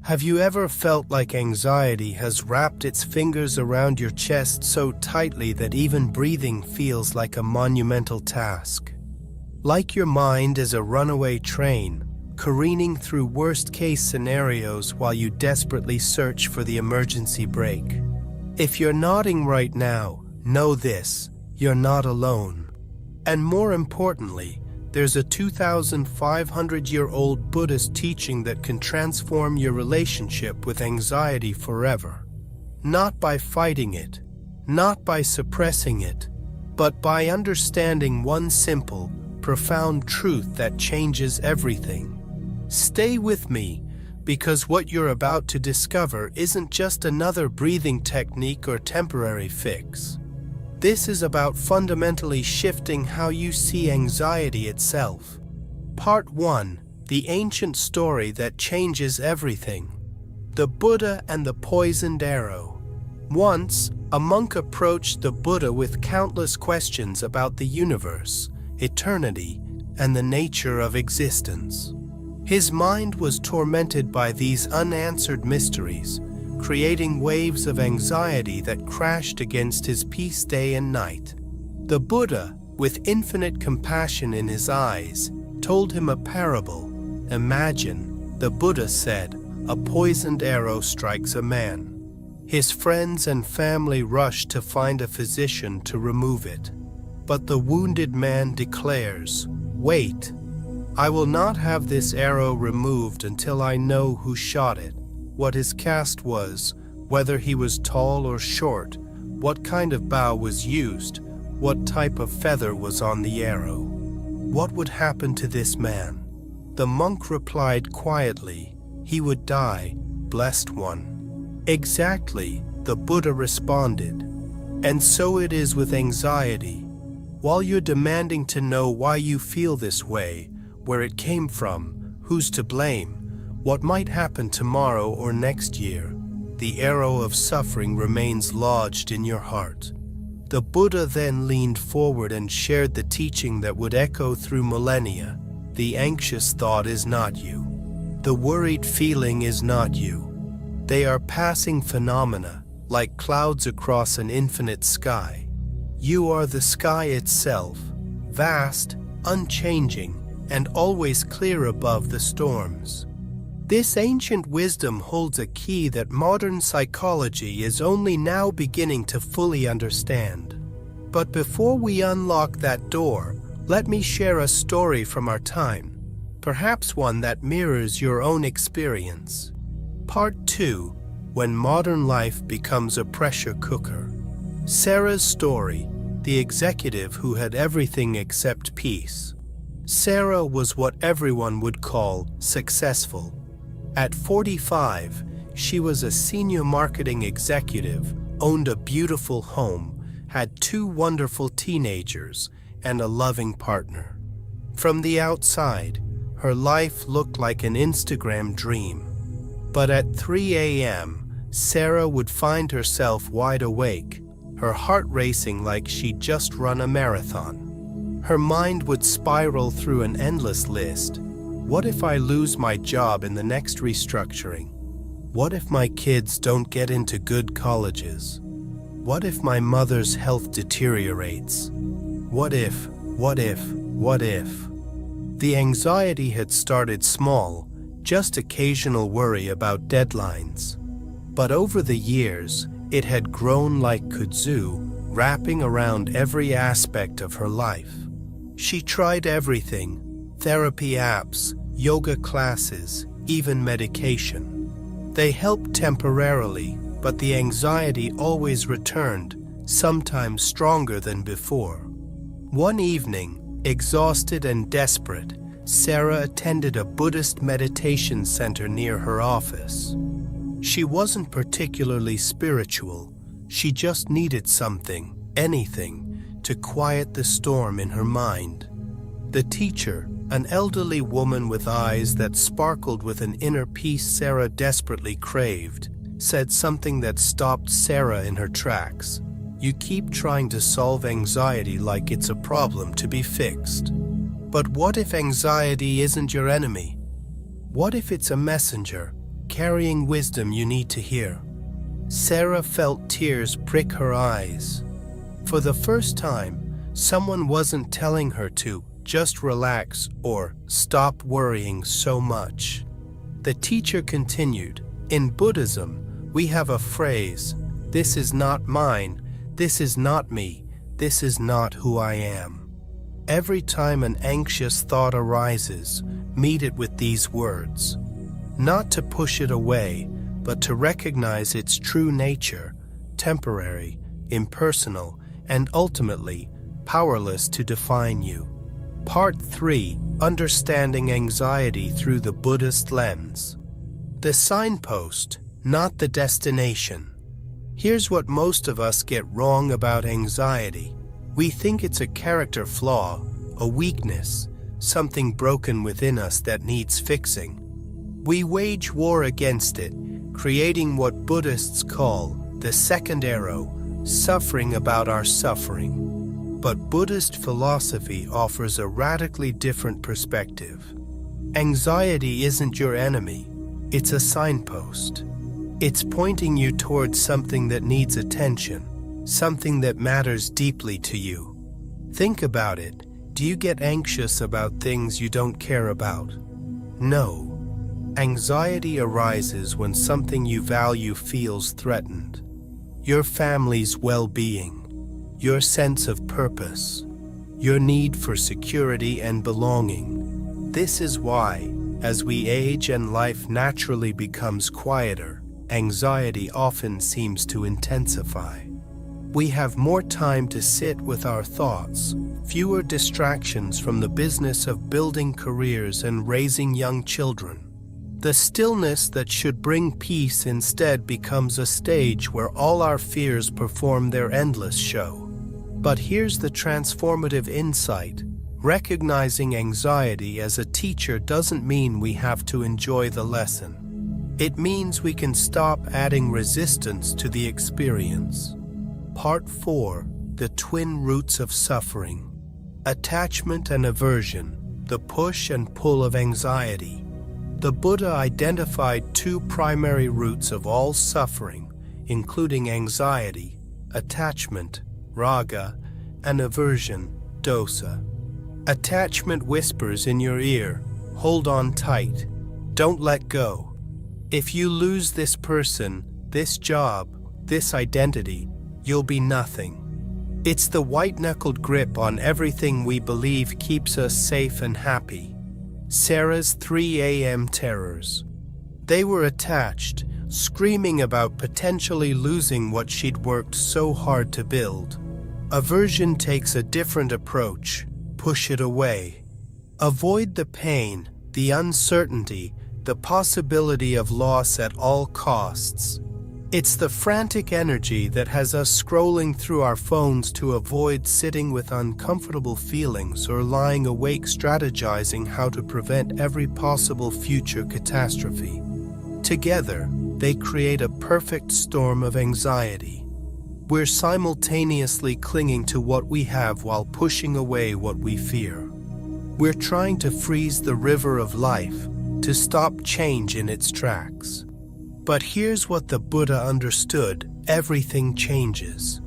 Have you ever felt like anxiety has wrapped its fingers around your chest so tightly that even breathing feels like a monumental task? Like your mind is a runaway train, careening through worst-case scenarios while you desperately search for the emergency brake. If you're nodding right now, know this: you're not alone. And more importantly, there's a 2,500-year-old Buddhist teaching that can transform your relationship with anxiety forever. Not by fighting it, not by suppressing it, but by understanding one simple, profound truth that changes everything. Stay with me, because what you're about to discover isn't just another breathing technique or temporary fix. This is about fundamentally shifting how you see anxiety itself. Part 1. The ancient story that changes everything. The Buddha and the poisoned arrow. Once, a monk approached the Buddha with countless questions about the universe, eternity, and the nature of existence. His mind was tormented by these unanswered mysteries, creating waves of anxiety that crashed against his peace day and night. The Buddha, with infinite compassion in his eyes, told him a parable. Imagine, the Buddha said, a poisoned arrow strikes a man. His friends and family rush to find a physician to remove it. But the wounded man declares, "Wait, I will not have this arrow removed until I know who shot it, what his caste was, whether he was tall or short, what kind of bow was used, what type of feather was on the arrow. What would happen to this man?" The monk replied quietly, "He would die, blessed one." "Exactly," the Buddha responded. And so it is with anxiety. While you're demanding to know why you feel this way, where it came from, who's to blame, what might happen tomorrow or next year, the arrow of suffering remains lodged in your heart. The Buddha then leaned forward and shared the teaching that would echo through millennia. The anxious thought is not you. The worried feeling is not you. They are passing phenomena, like clouds across an infinite sky. You are the sky itself, vast, unchanging, and always clear above the storms. This ancient wisdom holds a key that modern psychology is only now beginning to fully understand. But before we unlock that door, let me share a story from our time, perhaps one that mirrors your own experience. Part 2. When modern life becomes a pressure cooker. Sarah's story, the executive who had everything except peace. Sarah was what everyone would call successful. At 45, she was a senior marketing executive, owned a beautiful home, had 2 wonderful teenagers, and a loving partner. From the outside, her life looked like an Instagram dream. But at 3 a.m., Sarah would find herself wide awake, her heart racing like she'd just run a marathon. Her mind would spiral through an endless list. What if I lose my job in the next restructuring? What if my kids don't get into good colleges? What if my mother's health deteriorates? What if? The anxiety had started small, just occasional worry about deadlines. But over the years, it had grown like kudzu, wrapping around every aspect of her life. She tried everything: therapy apps, yoga classes, even medication. They helped temporarily, but the anxiety always returned, sometimes stronger than before. One evening, exhausted and desperate, Sarah attended a Buddhist meditation center near her office. She wasn't particularly spiritual. She just needed something, anything, to quiet the storm in her mind. The teacher, an elderly woman with eyes that sparkled with an inner peace Sarah desperately craved, said something that stopped Sarah in her tracks. You keep trying to solve anxiety like it's a problem to be fixed. But what if anxiety isn't your enemy? What if it's a messenger, carrying wisdom you need to hear. Sarah felt tears prick her eyes. For the first time, someone wasn't telling her to just relax or stop worrying so much. The teacher continued, "In Buddhism, we have a phrase, 'This is not mine, this is not me, this is not who I am.' Every time an anxious thought arises, meet it with these words. Not to push it away, but to recognize its true nature, temporary, impersonal, and ultimately powerless to define you." Part 3. Understanding Anxiety Through the Buddhist Lens. The signpost, not the destination. Here's what most of us get wrong about anxiety. We think it's a character flaw, a weakness, something broken within us that needs fixing. We wage war against it, creating what Buddhists call the second arrow, suffering about our suffering. But Buddhist philosophy offers a radically different perspective. Anxiety isn't your enemy, it's a signpost. It's pointing you towards something that needs attention, something that matters deeply to you. Think about it. Do you get anxious about things you don't care about? No. Anxiety arises when something you value feels threatened. Your family's well-being, your sense of purpose, your need for security and belonging. This is why, as we age and life naturally becomes quieter, anxiety often seems to intensify. We have more time to sit with our thoughts, fewer distractions from the business of building careers and raising young children. The stillness that should bring peace instead becomes a stage where all our fears perform their endless show. But here's the transformative insight. Recognizing anxiety as a teacher doesn't mean we have to enjoy the lesson. It means we can stop adding resistance to the experience. Part 4. The Twin Roots of Suffering. Attachment and aversion, the push and pull of anxiety. The Buddha identified two primary roots of all suffering, including anxiety, attachment, raga, and aversion, dosa. Attachment whispers in your ear, "Hold on tight. Don't let go. If you lose this person, this job, this identity, you'll be nothing." It's the white-knuckled grip on everything we believe keeps us safe and happy. Sarah's 3 a.m. terrors. They were attached, screaming about potentially losing what she'd worked so hard to build. Aversion takes a different approach. Push it away. Avoid the pain, the uncertainty, the possibility of loss at all costs. It's the frantic energy that has us scrolling through our phones to avoid sitting with uncomfortable feelings or lying awake strategizing how to prevent every possible future catastrophe. Together, they create a perfect storm of anxiety. We're simultaneously clinging to what we have while pushing away what we fear. We're trying to freeze the river of life, to stop change in its tracks. But here's what the Buddha understood: everything changes.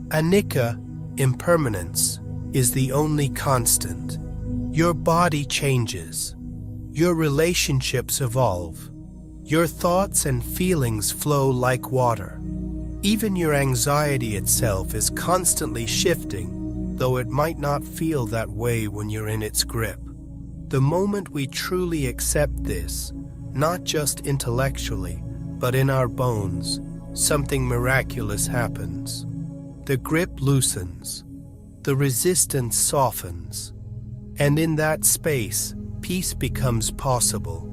Anicca, impermanence, is the only constant. Your body changes. Your relationships evolve. Your thoughts and feelings flow like water. Even your anxiety itself is constantly shifting, though it might not feel that way when you're in its grip. The moment we truly accept this, not just intellectually, but in our bones, something miraculous happens. The grip loosens, the resistance softens, and in that space, peace becomes possible.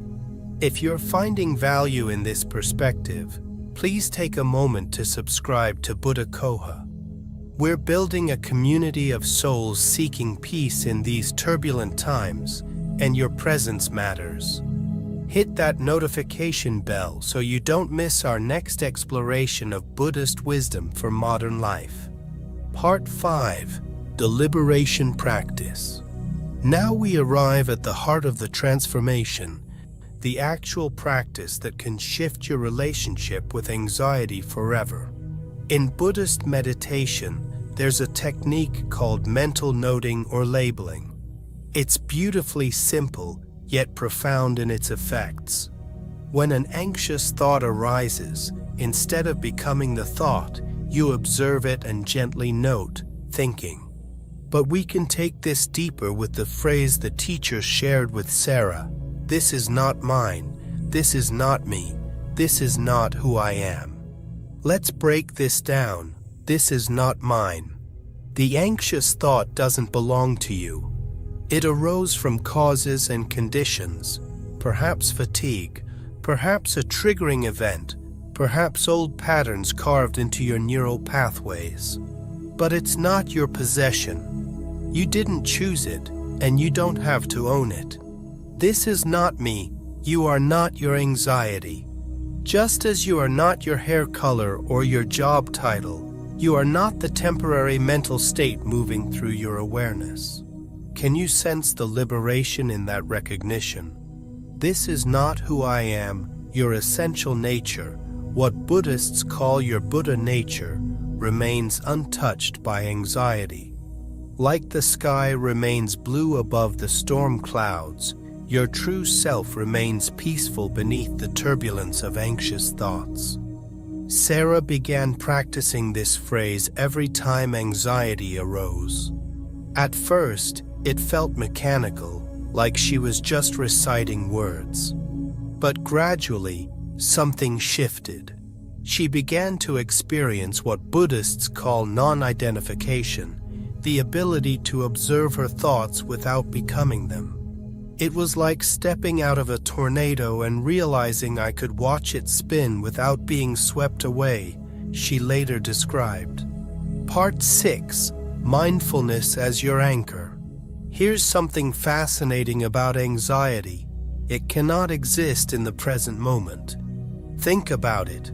If you're finding value in this perspective, please take a moment to subscribe to Buddha Koha. We're building a community of souls seeking peace in these turbulent times, and your presence matters. Hit that notification bell so you don't miss our next exploration of Buddhist wisdom for modern life. Part 5. The Liberation Practice. Now we arrive at the heart of the transformation, the actual practice that can shift your relationship with anxiety forever. In Buddhist meditation, there's a technique called mental noting or labeling. It's beautifully simple, yet profound in its effects. When an anxious thought arises, instead of becoming the thought, you observe it and gently note, thinking. But we can take this deeper with the phrase the teacher shared with Sarah: "This is not mine, this is not me, this is not who I am." Let's break this down. This is not mine. The anxious thought doesn't belong to you. It arose from causes and conditions, perhaps fatigue, perhaps a triggering event, perhaps old patterns carved into your neural pathways. But it's not your possession. You didn't choose it, and you don't have to own it. This is not me. You are not your anxiety. Just as you are not your hair color or your job title, you are not the temporary mental state moving through your awareness. Can you sense the liberation in that recognition? This is not who I am, your essential nature, what Buddhists call your Buddha nature, remains untouched by anxiety. Like the sky remains blue above the storm clouds, your true self remains peaceful beneath the turbulence of anxious thoughts. Sarah began practicing this phrase every time anxiety arose. At first, it felt mechanical, like she was just reciting words. But gradually, something shifted. She began to experience what Buddhists call non-identification, the ability to observe her thoughts without becoming them. It was like stepping out of a tornado and realizing I could watch it spin without being swept away, she later described. Part 6. Mindfulness as your anchor. Here's something fascinating about anxiety. It cannot exist in the present moment. Think about it.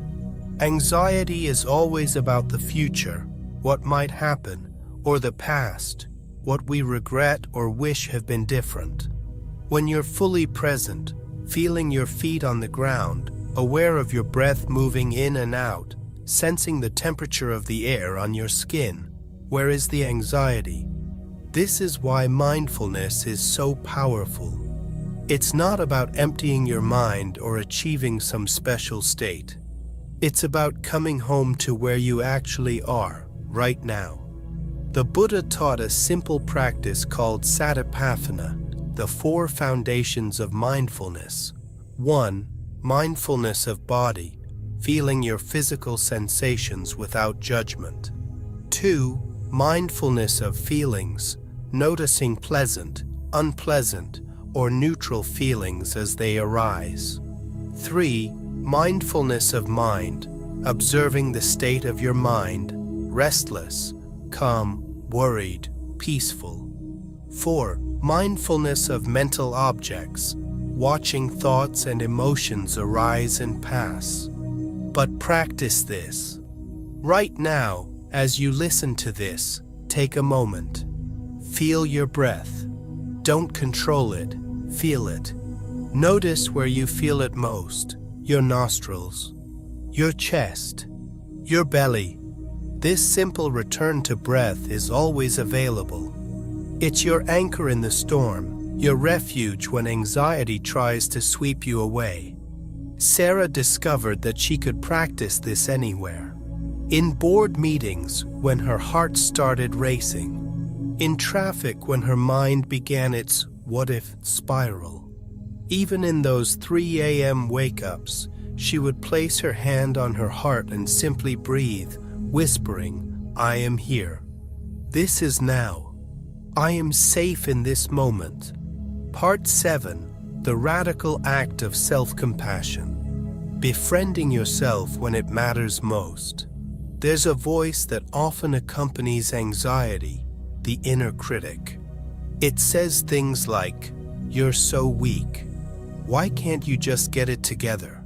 Anxiety is always about the future, what might happen, or the past, what we regret or wish have been different. When you're fully present, feeling your feet on the ground, aware of your breath moving in and out, sensing the temperature of the air on your skin, where is the anxiety? This is why mindfulness is so powerful. It's not about emptying your mind or achieving some special state. It's about coming home to where you actually are, right now. The Buddha taught a simple practice called Satipatthana, the 4 foundations of mindfulness. 1. Mindfulness of body, feeling your physical sensations without judgment. 2. Mindfulness of feelings, noticing pleasant, unpleasant, or neutral feelings as they arise. 3. Mindfulness of mind, observing the state of your mind, restless, calm, worried, peaceful. 4. Mindfulness of mental objects, watching thoughts and emotions arise and pass. But practice this. Right now, as you listen to this, take a moment. Feel your breath. Don't control it, feel it. Notice where you feel it most, your nostrils, your chest, your belly. This simple return to breath is always available. It's your anchor in the storm, your refuge when anxiety tries to sweep you away. Sarah discovered that she could practice this anywhere. In board meetings, when her heart started racing. In traffic, when her mind began its what-if spiral. Even in those 3 a.m. wake-ups, she would place her hand on her heart and simply breathe, whispering, "I am here. This is now. I am safe in this moment." Part 7. The radical act of self-compassion. Befriending yourself when it matters most. There's a voice that often accompanies anxiety, the inner critic. It says things like, "You're so weak. Why can't you just get it together?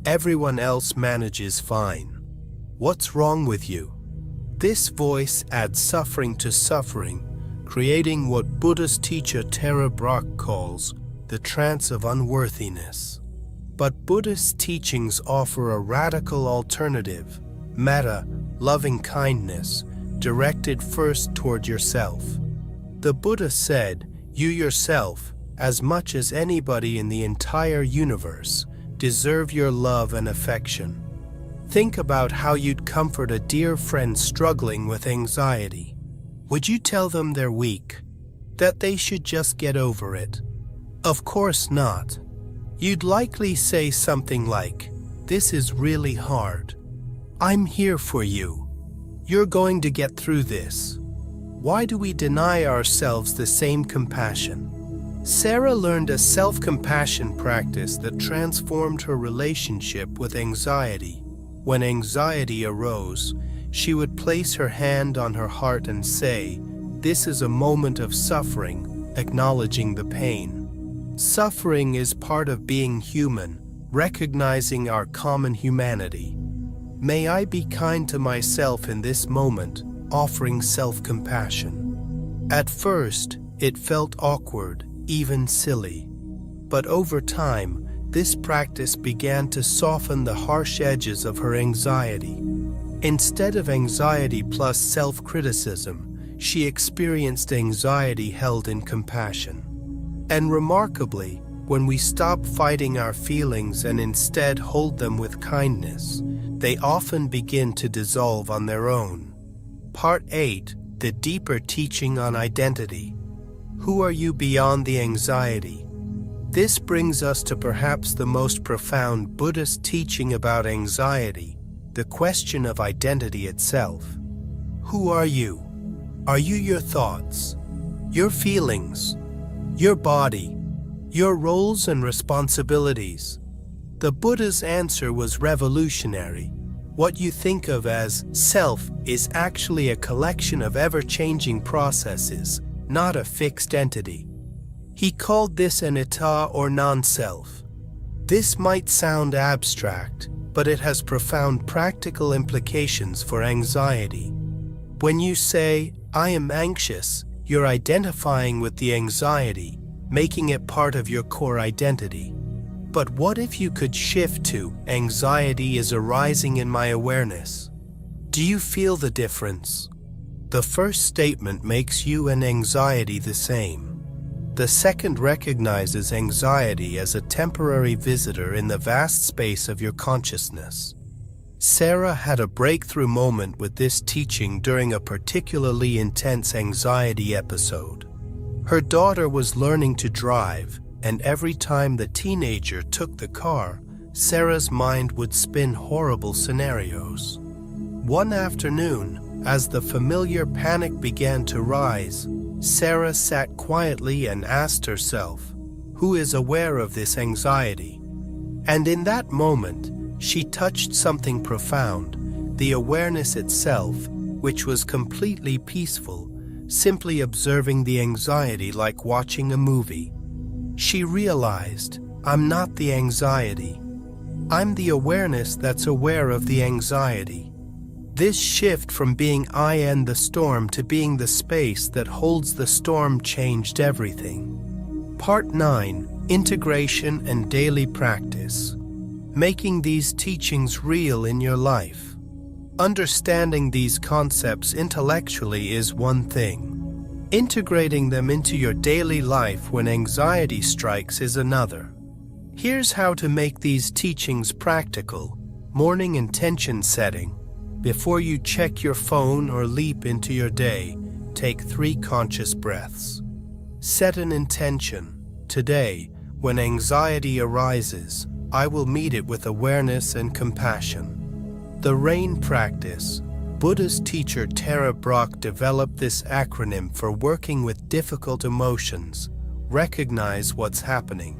Everyone else manages fine. What's wrong with you?" This voice adds suffering to suffering, creating what Buddhist teacher Tara Brach calls the trance of unworthiness. But Buddhist teachings offer a radical alternative, metta, loving kindness, directed first toward yourself. The Buddha said, "You yourself, as much as anybody in the entire universe, deserve your love and affection." Think about how you'd comfort a dear friend struggling with anxiety. Would you tell them they're weak? That they should just get over it? Of course not. You'd likely say something like, "This is really hard. I'm here for you. You're going to get through this." Why do we deny ourselves the same compassion? Sarah learned a self-compassion practice that transformed her relationship with anxiety. When anxiety arose, she would place her hand on her heart and say, "This is a moment of suffering," acknowledging the pain. Suffering is part of being human, recognizing our common humanity. May I be kind to myself in this moment, offering self-compassion. At first, it felt awkward, even silly. But over time, this practice began to soften the harsh edges of her anxiety. Instead of anxiety plus self-criticism, she experienced anxiety held in compassion. And remarkably, when we stop fighting our feelings and instead hold them with kindness, they often begin to dissolve on their own. Part 8, the deeper teaching on identity. Who are you beyond the anxiety? This brings us to perhaps the most profound Buddhist teaching about anxiety, the question of identity itself. Who are you? Are you your thoughts, your feelings, your body, your roles and responsibilities? The Buddha's answer was revolutionary. What you think of as self is actually a collection of ever-changing processes, not a fixed entity. He called this anatta or non-self. This might sound abstract, but it has profound practical implications for anxiety. When you say, "I am anxious," you're identifying with the anxiety, making it part of your core identity. But what if you could shift to, "Anxiety is arising in my awareness"? Do you feel the difference? The first statement makes you and anxiety the same. The second recognizes anxiety as a temporary visitor in the vast space of your consciousness. Sarah had a breakthrough moment with this teaching during a particularly intense anxiety episode. Her daughter was learning to drive, and every time the teenager took the car, Sarah's mind would spin horrible scenarios. One afternoon, as the familiar panic began to rise, Sarah sat quietly and asked herself, "Who is aware of this anxiety?" And in that moment, she touched something profound, the awareness itself, which was completely peaceful, simply observing the anxiety like watching a movie. She realized, "I'm not the anxiety. I'm the awareness that's aware of the anxiety." This shift from being I and the storm to being the space that holds the storm changed everything. Part 9, Integration and Daily Practice. Making these teachings real in your life. Understanding these concepts intellectually is one thing. Integrating them into your daily life when anxiety strikes is another. Here's how to make these teachings practical. Morning intention setting. Before you check your phone or leap into your day, take 3 conscious breaths. Set an intention. Today, when anxiety arises, I will meet it with awareness and compassion. The RAIN practice. Buddhist teacher Tara Brach developed this acronym for working with difficult emotions. Recognize what's happening.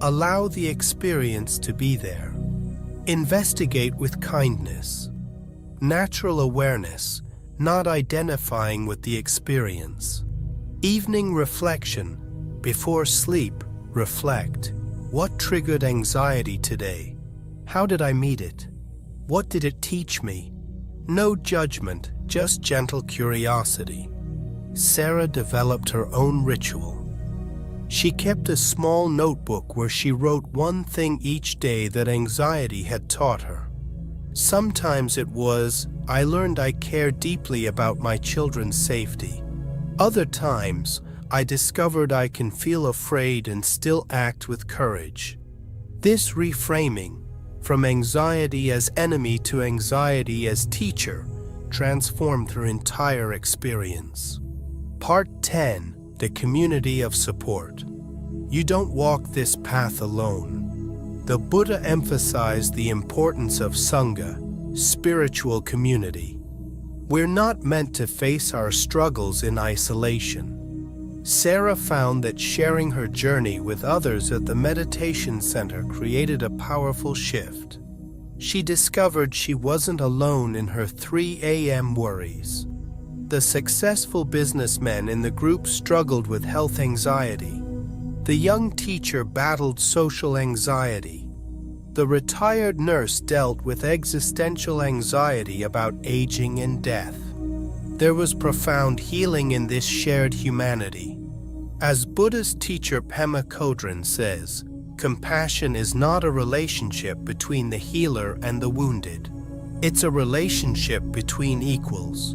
Allow the experience to be there. Investigate with kindness. Natural awareness, not identifying with the experience. Evening reflection. Before sleep, reflect. What triggered anxiety today? How did I meet it? What did it teach me? No judgment, just gentle curiosity. Sarah developed her own ritual. She kept a small notebook where she wrote one thing each day that anxiety had taught her. Sometimes it was, "I learned I care deeply about my children's safety." Other times, "I discovered I can feel afraid and still act with courage." This reframing, from anxiety as enemy to anxiety as teacher, transformed her entire experience. Part 10. The Community of Support. You don't walk this path alone. The Buddha emphasized the importance of Sangha, spiritual community. We're not meant to face our struggles in isolation. Sarah found that sharing her journey with others at the meditation center created a powerful shift. She discovered she wasn't alone in her 3 a.m. worries. The successful businessmen in the group struggled with health anxiety. The young teacher battled social anxiety. The retired nurse dealt with existential anxiety about aging and death. There was profound healing in this shared humanity. As Buddhist teacher Pema Chodron says, compassion is not a relationship between the healer and the wounded. It's a relationship between equals.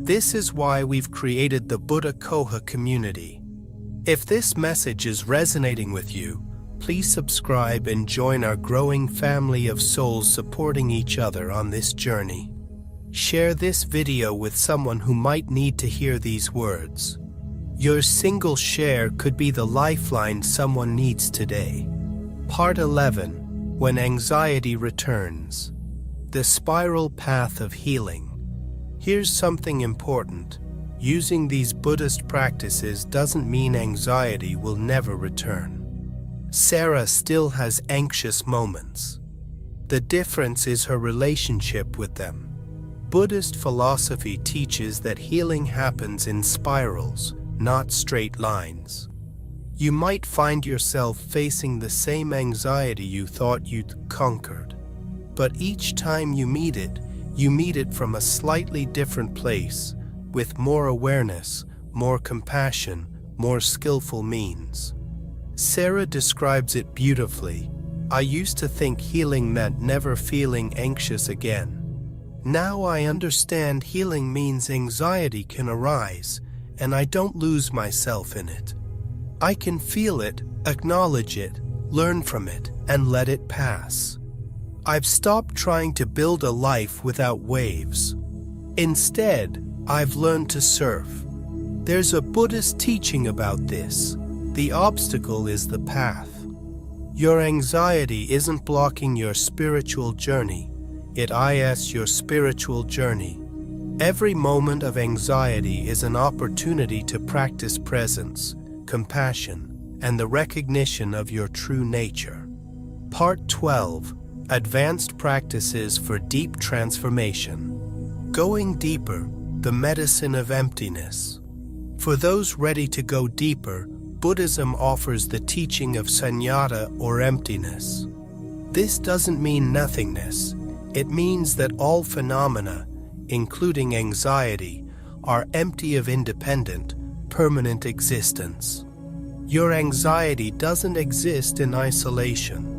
This is why we've created the Buddha Koha community. If this message is resonating with you, please subscribe and join our growing family of souls supporting each other on this journey. Share this video with someone who might need to hear these words. Your single share could be the lifeline someone needs today. Part 11. When Anxiety Returns. The Spiral Path of Healing. Here's something important. Using these Buddhist practices doesn't mean anxiety will never return. Sarah still has anxious moments. The difference is her relationship with them. Buddhist philosophy teaches that healing happens in spirals, not straight lines. You might find yourself facing the same anxiety you thought you'd conquered, but each time you meet it from a slightly different place, with more awareness, more compassion, more skillful means. Sarah describes it beautifully. I used to think healing meant never feeling anxious again. Now I understand healing means anxiety can arise, and I don't lose myself in it. I can feel it, acknowledge it, learn from it, and let it pass. I've stopped trying to build a life without waves. Instead, I've learned to surf. There's a Buddhist teaching about this. The obstacle is the path. Your anxiety isn't blocking your spiritual journey. It is your spiritual journey. Every moment of anxiety is an opportunity to practice presence, compassion, and the recognition of your true nature. Part 12. Advanced Practices for Deep Transformation. Going Deeper, the Medicine of Emptiness. For those ready to go deeper, Buddhism offers the teaching of sunyata or emptiness. This doesn't mean nothingness. It means that all phenomena, including anxiety, are empty of independent, permanent existence. Your anxiety doesn't exist in isolation.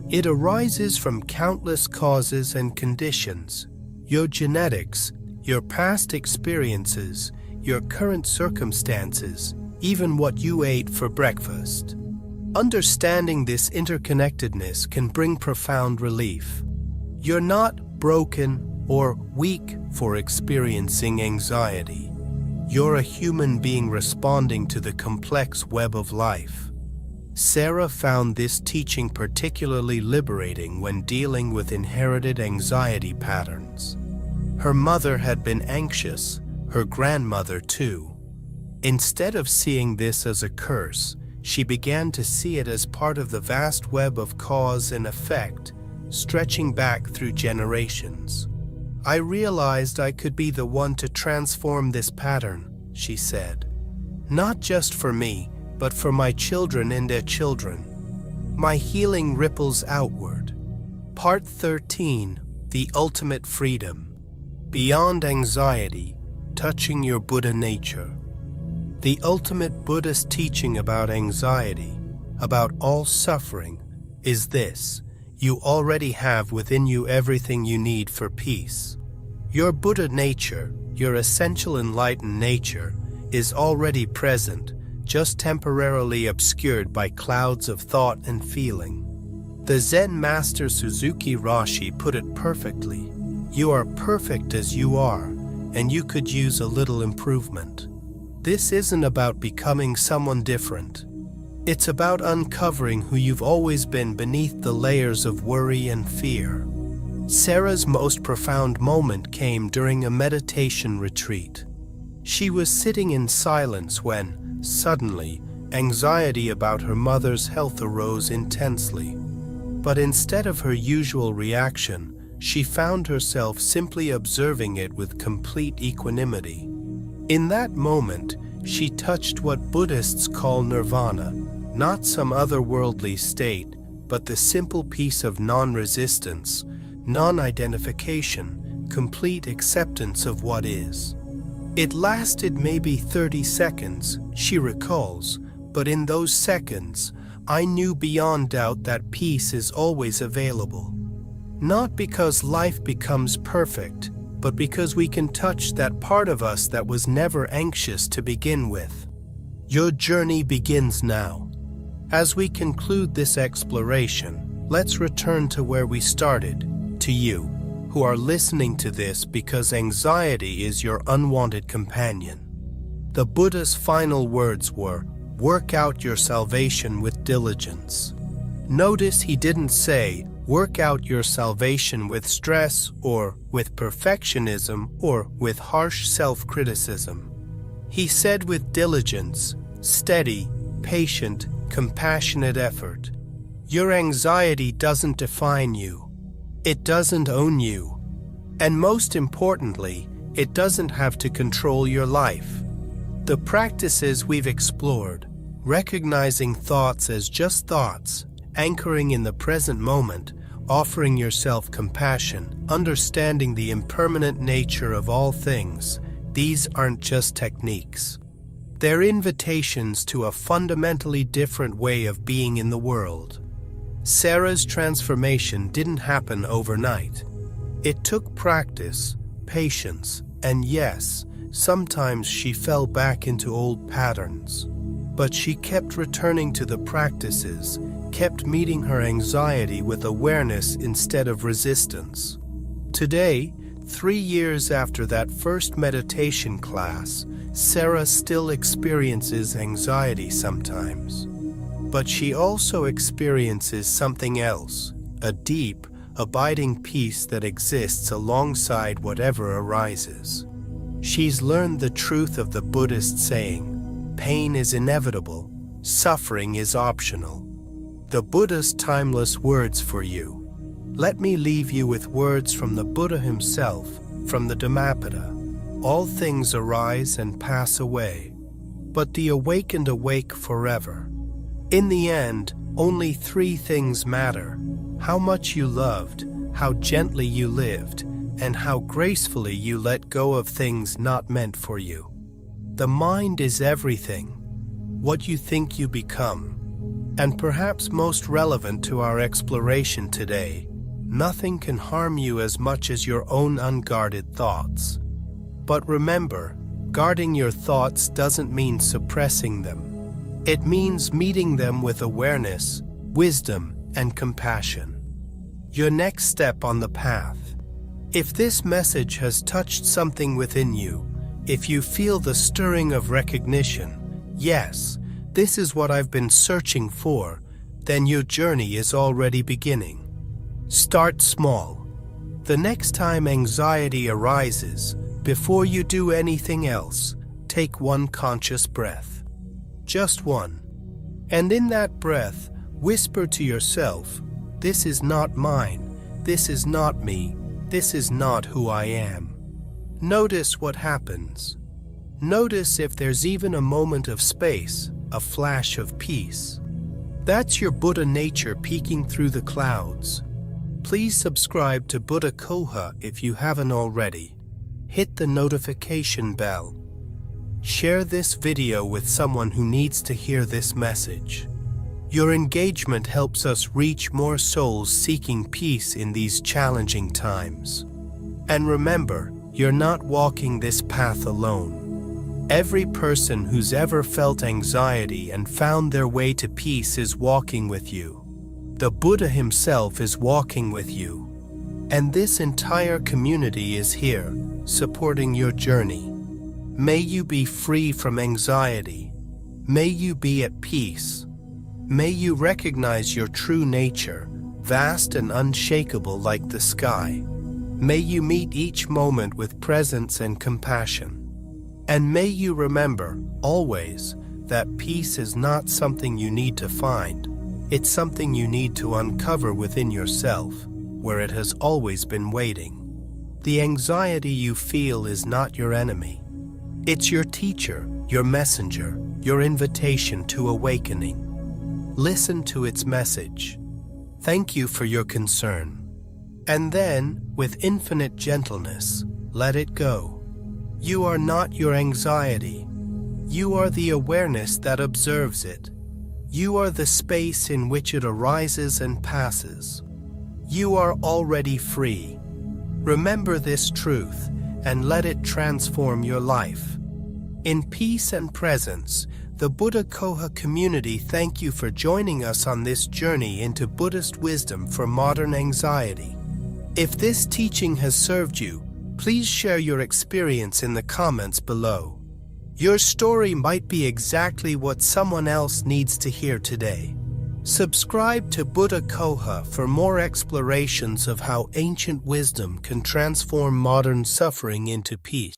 It arises from countless causes and conditions. Your genetics, your past experiences, your current circumstances, even what you ate for breakfast. Understanding this interconnectedness can bring profound relief. You're not broken or weak for experiencing anxiety. You're a human being responding to the complex web of life. Sarah found this teaching particularly liberating when dealing with inherited anxiety patterns. Her mother had been anxious, her grandmother too. Instead of seeing this as a curse, she began to see it as part of the vast web of cause and effect, stretching back through generations. I realized I could be the one to transform this pattern, she said. Not just for me, but for my children and their children. My healing ripples outward. Part 13. The Ultimate Freedom. Beyond Anxiety, Touching Your Buddha Nature. The ultimate Buddhist teaching about anxiety, about all suffering, is this: you already have within you everything you need for peace. Your Buddha nature, your essential enlightened nature, is already present, just temporarily obscured by clouds of thought and feeling. The Zen master Suzuki Roshi put it perfectly: you are perfect as you are, and you could use a little improvement. This isn't about becoming someone different. It's about uncovering who you've always been beneath the layers of worry and fear. Sarah's most profound moment came during a meditation retreat. She was sitting in silence when, suddenly, anxiety about her mother's health arose intensely. But instead of her usual reaction, she found herself simply observing it with complete equanimity. In that moment, she touched what Buddhists call nirvana, not some otherworldly state, but the simple peace of non-resistance, non-identification, complete acceptance of what is. It lasted maybe 30 seconds, she recalls, but in those seconds, I knew beyond doubt that peace is always available. Not because life becomes perfect, but because we can touch that part of us that was never anxious to begin with. Your journey begins now. As we conclude this exploration, let's return to where we started, to you, who are listening to this because anxiety is your unwanted companion. The Buddha's final words were, "Work out your salvation with diligence." Notice he didn't say, "Work out your salvation with stress or with perfectionism or with harsh self-criticism." He said with diligence, steady, patient, compassionate effort. Your anxiety doesn't define you. It doesn't own you. And most importantly, it doesn't have to control your life. The practices we've explored, recognizing thoughts as just thoughts, anchoring in the present moment, offering yourself compassion, understanding the impermanent nature of all things, these aren't just techniques. They're invitations to a fundamentally different way of being in the world. Sarah's transformation didn't happen overnight. It took practice, patience, and yes, sometimes she fell back into old patterns. But she kept returning to the practices, kept meeting her anxiety with awareness instead of resistance. Today, 3 years after that first meditation class, Sarah still experiences anxiety sometimes. But she also experiences something else, a deep, abiding peace that exists alongside whatever arises. She's learned the truth of the Buddhist saying, pain is inevitable, suffering is optional. The Buddha's timeless words for you. Let me leave you with words from the Buddha himself, from the Dhammapada. All things arise and pass away, but the awakened awake forever. In the end, only 3 things matter: how much you loved, how gently you lived, and how gracefully you let go of things not meant for you. The mind is everything, what you think you become. And perhaps most relevant to our exploration today, nothing can harm you as much as your own unguarded thoughts. But remember, guarding your thoughts doesn't mean suppressing them. It means meeting them with awareness, wisdom, and compassion. Your next step on the path. If this message has touched something within you, if you feel the stirring of recognition, yes, this is what I've been searching for, then your journey is already beginning. Start small. The next time anxiety arises, before you do anything else, take one conscious breath. Just one. And in that breath, whisper to yourself, this is not mine, this is not me, this is not who I am. Notice what happens. Notice if there's even a moment of space, a flash of peace. That's your Buddha nature peeking through the clouds. Please subscribe to Buddha Koha if you haven't already. Hit the notification bell. Share this video with someone who needs to hear this message. Your engagement helps us reach more souls seeking peace in these challenging times. And remember, you're not walking this path alone. Every person who's ever felt anxiety and found their way to peace is walking with you. The Buddha himself is walking with you. And this entire community is here, supporting your journey. May you be free from anxiety. May you be at peace. May you recognize your true nature, vast and unshakable like the sky. May you meet each moment with presence and compassion. And may you remember, always, that peace is not something you need to find. It's something you need to uncover within yourself, where it has always been waiting. The anxiety you feel is not your enemy. It's your teacher, your messenger, your invitation to awakening. Listen to its message. Thank you for your concern. And then, with infinite gentleness, let it go. You are not your anxiety. You are the awareness that observes it. You are the space in which it arises and passes. You are already free. Remember this truth and let it transform your life. In peace and presence, the Buddha Koha community thank you for joining us on this journey into Buddhist wisdom for modern anxiety. If this teaching has served you, please share your experience in the comments below. Your story might be exactly what someone else needs to hear today. Subscribe to Buddha Koha for more explorations of how ancient wisdom can transform modern suffering into peace.